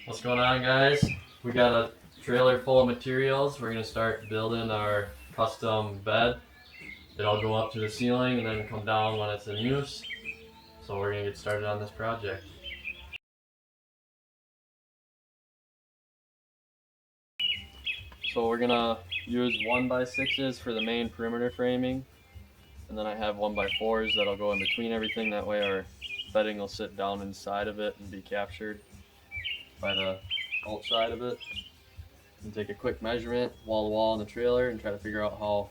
What's going on, guys? We got a trailer full of materials. We're gonna start building our custom bed. It'll go up to the ceiling and then come down when it's in use. So we're gonna get started on this project. So we're gonna use 1x6s for the main perimeter framing, and then I have 1x4s that'll go in between everything. That way our bedding will sit down inside of it and be captured by the outside of it. And take a quick measurement wall to wall in the trailer and try to figure out how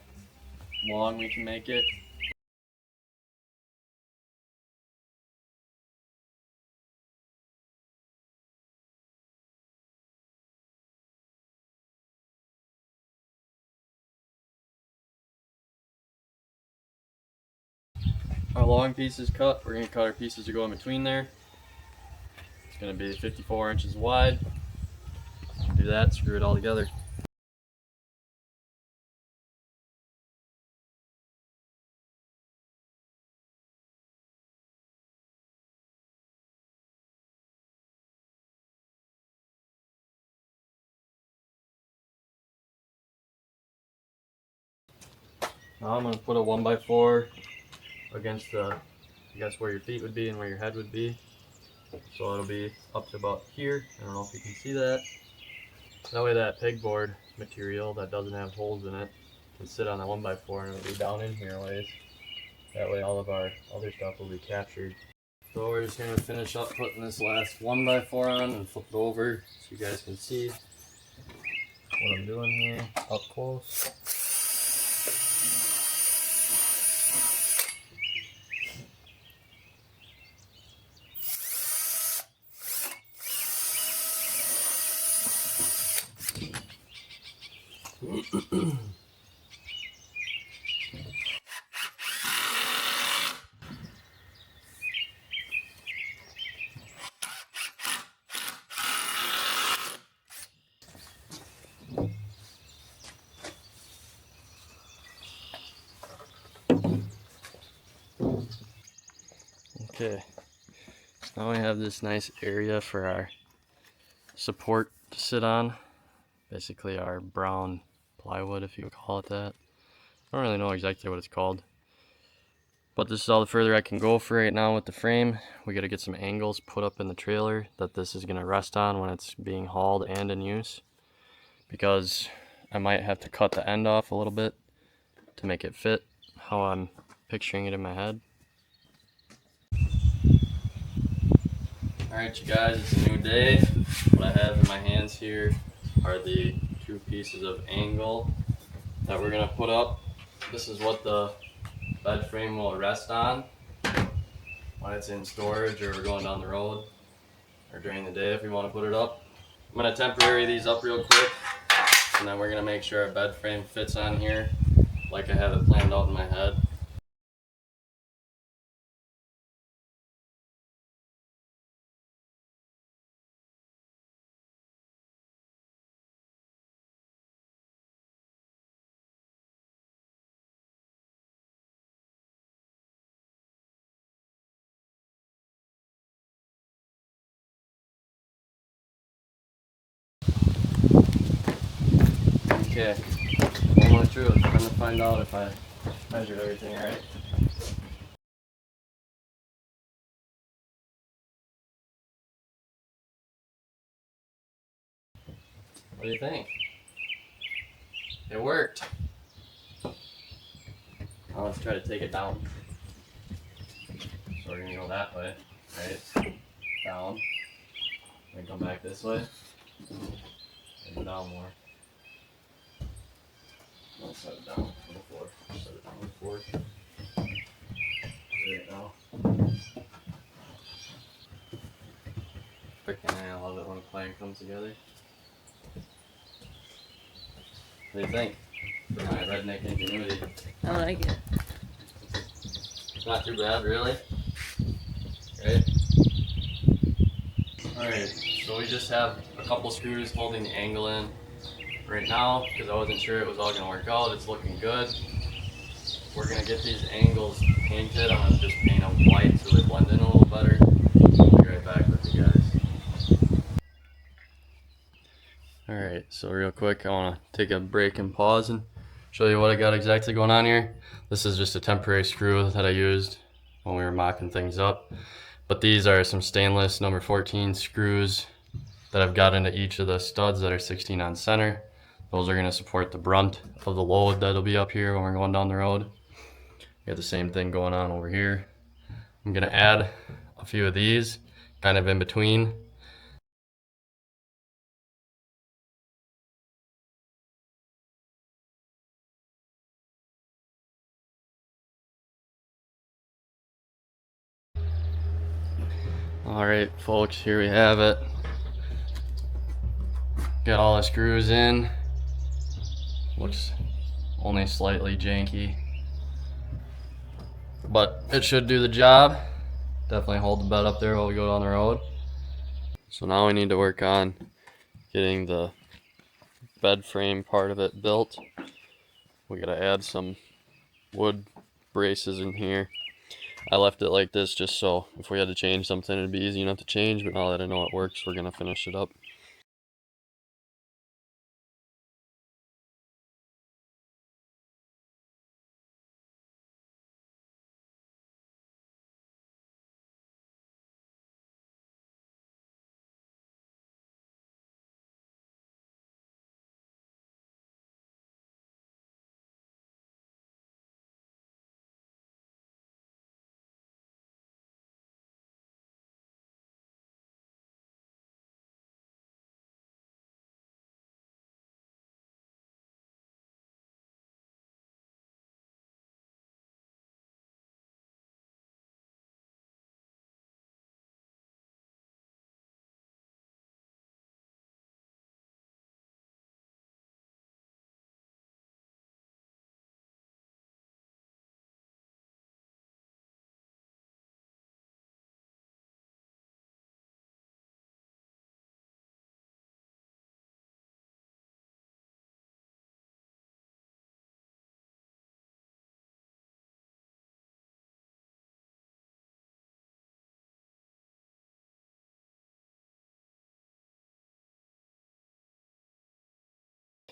long we can make it. Our long piece is cut. We're going to cut our pieces to go in between there. It's going to be 54 inches wide. Do that, screw it all together. Now I'm going to put a 1x4 against the, I guess, where your feet would be and where your head would be. So it'll be up to about here. I don't know if you can see that. That way that pegboard material that doesn't have holes in it can sit on the 1x4 and it'll be down in here a ways. That way all of our other stuff will be captured. So we're just going to finish up putting this last 1x4 on and flip it over so you guys can see what I'm doing here up close. Okay, now we have this nice area for our support to sit on. Basically our brown plywood, if you would call it that. I don't really know exactly what it's called. But this is all the further I can go for right now with the frame. We gotta get some angles put up in the trailer that this is gonna rest on when it's being hauled and in use. Because I might have to cut the end off a little bit to make it fit how I'm picturing it in my head. Alright you guys, it's a new day. What I have in my hands here are the two pieces of angle that we're going to put up. This is what the bed frame will rest on when it's in storage or we're going down the road or during the day if we want to put it up. I'm going to temporary these up real quick and then we're going to make sure our bed frame fits on here like I have it planned out in my head. Okay, one more truth. I'm going to find out if I measured everything right. What do you think? It worked. Now let's try to take it down. So we're going to go that way, right? Down. Then come back this way. And go down more. I'll set it down on the floor. Set it down on the floor. Right now. Freaking I love it when a plan comes together. What do you think? For my redneck ingenuity. I like it. It's not too bad, really. Right? Alright, so we just have a couple screws holding the angle in right now because I wasn't sure it was all going to work out. It's looking good. We're going to get these angles painted. I'm going to just paint them white so they blend in a little better. I'll be right back with you guys. Alright, so real quick I want to take a break and pause and show you what I got exactly going on here. This is just a temporary screw that I used when we were mocking things up. But these are some stainless number 14 screws that I've got into each of the studs that are 16 on center. Those are going to support the brunt of the load that'll be up here when we're going down the road. Got the same thing going on over here. I'm going to add a few of these kind of in between. Alright folks, here we have it. Got all the screws in. Looks only slightly janky, but it should do the job. Definitely hold the bed up there while we go down the road. So now we need to work on getting the bed frame part of it built. We gotta add some wood braces in here. I left it like this just so if we had to change something it'd be easy enough to change, but now that I know it works, we're gonna finish it up.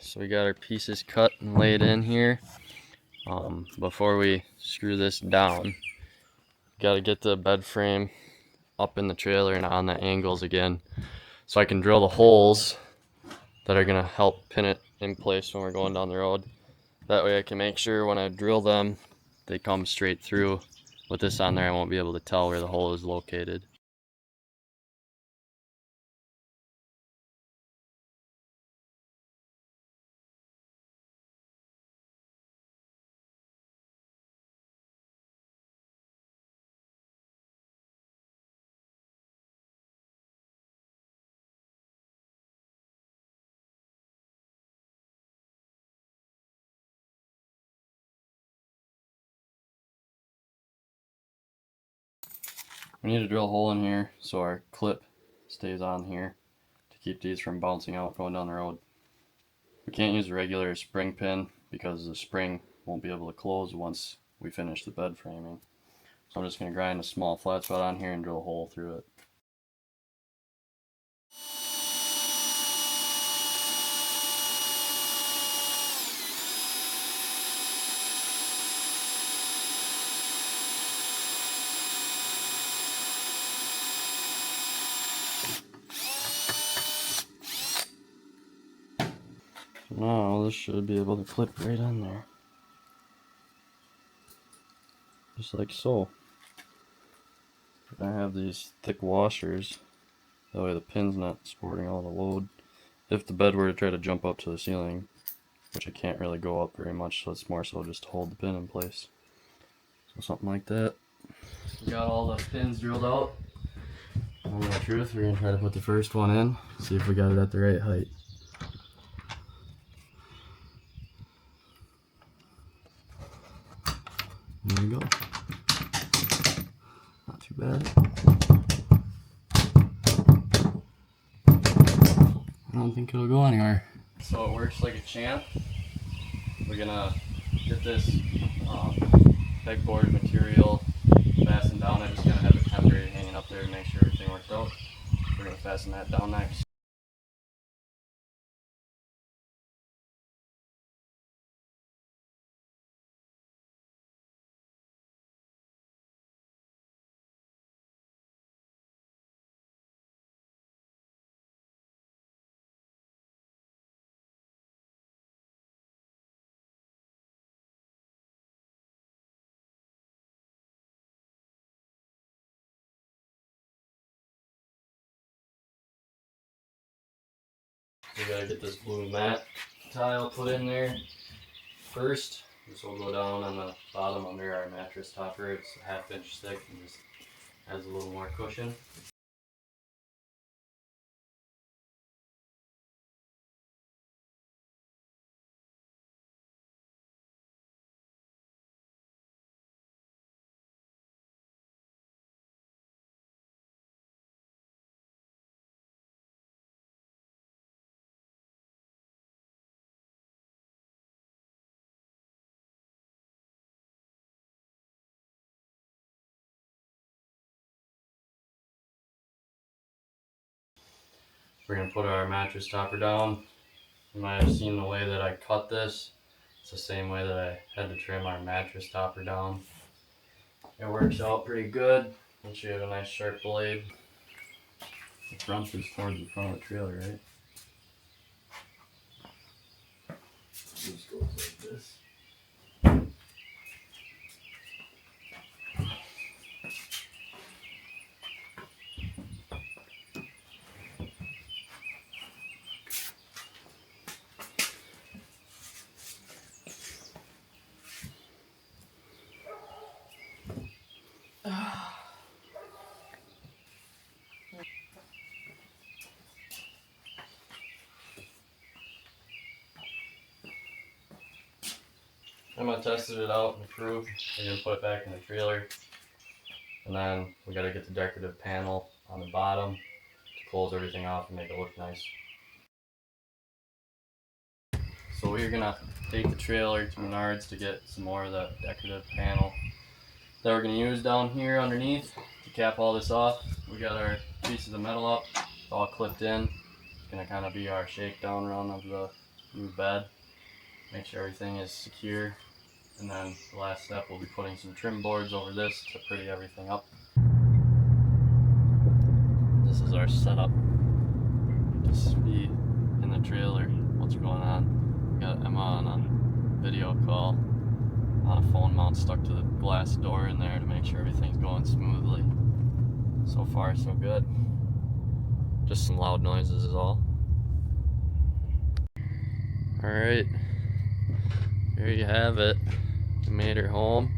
So we got our pieces cut and laid in here. Before we screw this down, got to get the bed frame up in the trailer and on the angles again so I can drill the holes that are going to help pin it in place when we're going down the road. That way I can make sure when I drill them they come straight through. With this on there I won't be able to tell where the hole is located. We need to drill a hole in here so our clip stays on here to keep these from bouncing out going down the road. We can't use a regular spring pin because the spring won't be able to close once we finish the bed framing. So I'm just going to grind a small flat spot on here and drill a hole through it. Now this should be able to clip right on there. Just like so. I have these thick washers, that way the pin's not supporting all the load. If the bed were to try to jump up to the ceiling, which it can't really go up very much, so it's more so just to hold the pin in place. So something like that. We got all the pins drilled out. In the truth, we're going to try to put the first one in, see if we got it at the right height. There we go. Not too bad. I don't think it'll go anywhere. So it works like a champ. We're gonna get this pegboard material fastened down. I just gotta have it temporary hanging up there to make sure everything works out. We're gonna fasten that down next. We gotta get this blue mat tile put in there first. This will go down on the bottom under our mattress topper. It's a 1/2 inch thick and just adds a little more cushion. We're gonna put our mattress topper down. You might have seen the way that I cut this. It's the same way that I had to trim our mattress topper down. It works out pretty good once you have a nice sharp blade. The front is towards the front of the trailer, right? Just goes like this. Emma tested it out and approved. We're gonna put it back in the trailer. And then we gotta get the decorative panel on the bottom to close everything off and make it look nice. So we're gonna take the trailer to Menards to get some more of the decorative panel that we're gonna use down here underneath to cap all this off. We got our pieces of metal up, it's all clipped in. It's gonna kind of be our shakedown run of the new bed. Make sure everything is secure. And then the last step, we'll be putting some trim boards over this to pretty everything up. This is our setup. Just be in the trailer, what's going on. We got Emma on a video call on a phone mount stuck to the glass door in there to make sure everything's going smoothly. So far, so good. Just some loud noises is all. Alright, here you have it. We made her home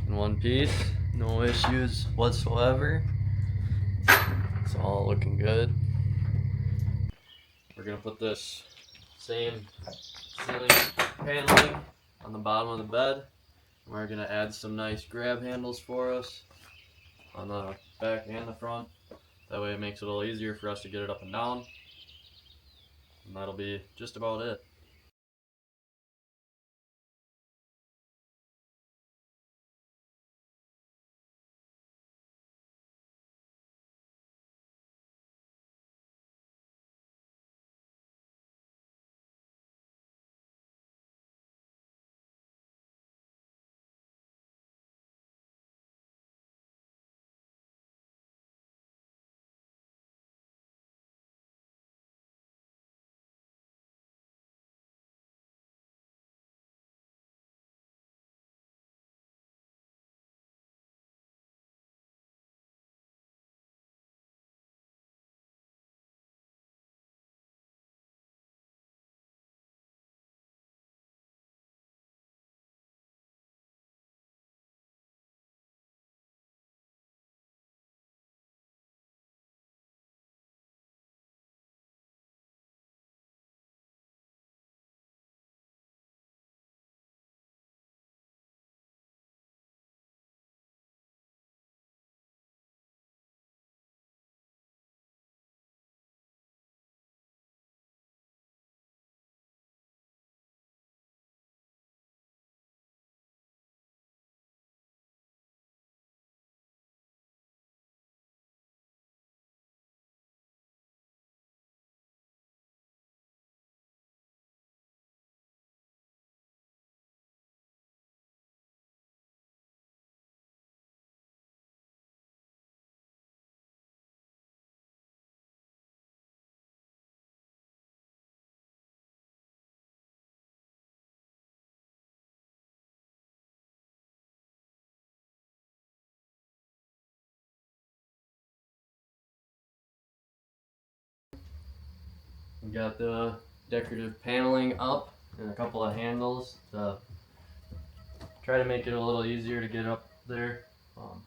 in one piece. No issues whatsoever. It's all looking good. We're gonna put this same ceiling paneling on the bottom of the bed. We're gonna add some nice grab handles for us on the back and the front. That way it makes it a little easier for us to get it up and down. And that'll be just about it. got the decorative paneling up and a couple of handles to try to make it a little easier to get up there. I'm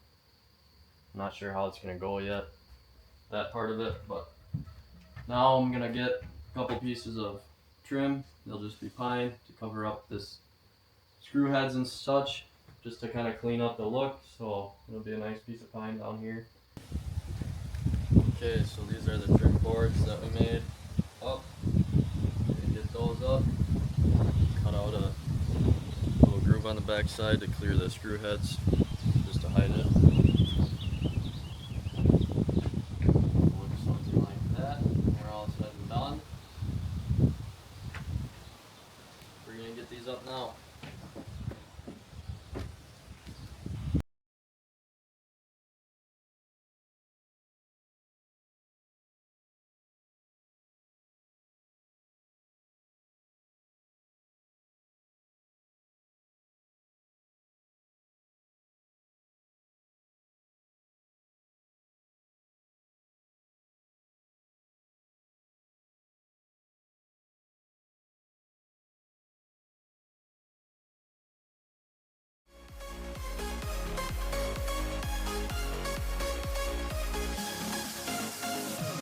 not sure how it's gonna go yet, that part of it, but now I'm gonna get a couple pieces of trim. They'll just be pine to cover up this screw heads and such, just to kind of clean up the look. So it'll be a nice piece of pine down here. Okay, so these are the trim boards that we made up. Get those up. Cut out a little groove on the back side to clear the screw heads, just to hide it.